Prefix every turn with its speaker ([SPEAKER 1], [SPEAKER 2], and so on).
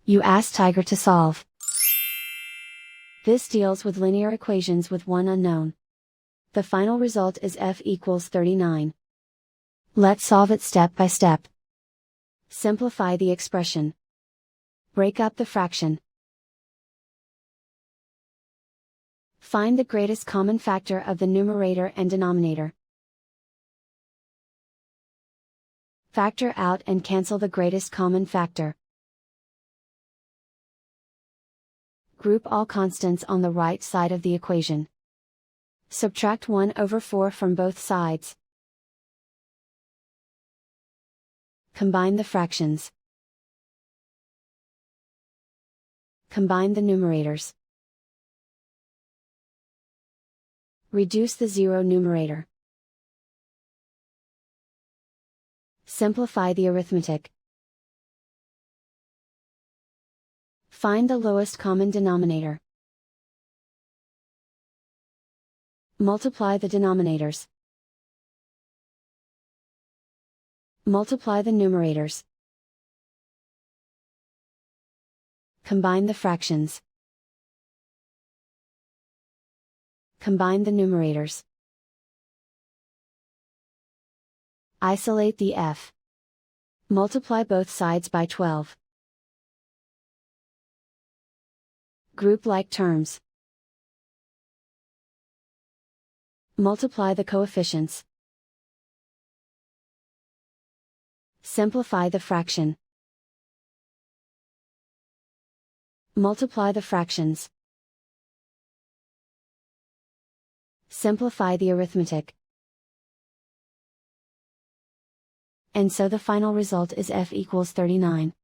[SPEAKER 1] You ask Tiger to solve. This deals with linear equations with one unknown. The final result is f equals 39. Let's solve it step by step. Simplify the expression. Break up the fraction. Find the greatest common factor of the numerator and denominator. Factor out and cancel the greatest common factor. Group all constants on the right side of the equation. Subtract 1/4 from both sides. Combine the fractions. Combine the numerators. Reduce the zero numerator. Simplify the arithmetic. Find the lowest common denominator. Multiply the denominators. Multiply the numerators. Combine the fractions. Combine the numerators. Isolate the f. Multiply both sides by 12. Group like terms. Multiply the coefficients. Simplify the fraction. Multiply the fractions. Simplify the arithmetic. And so the final result is f equals 39.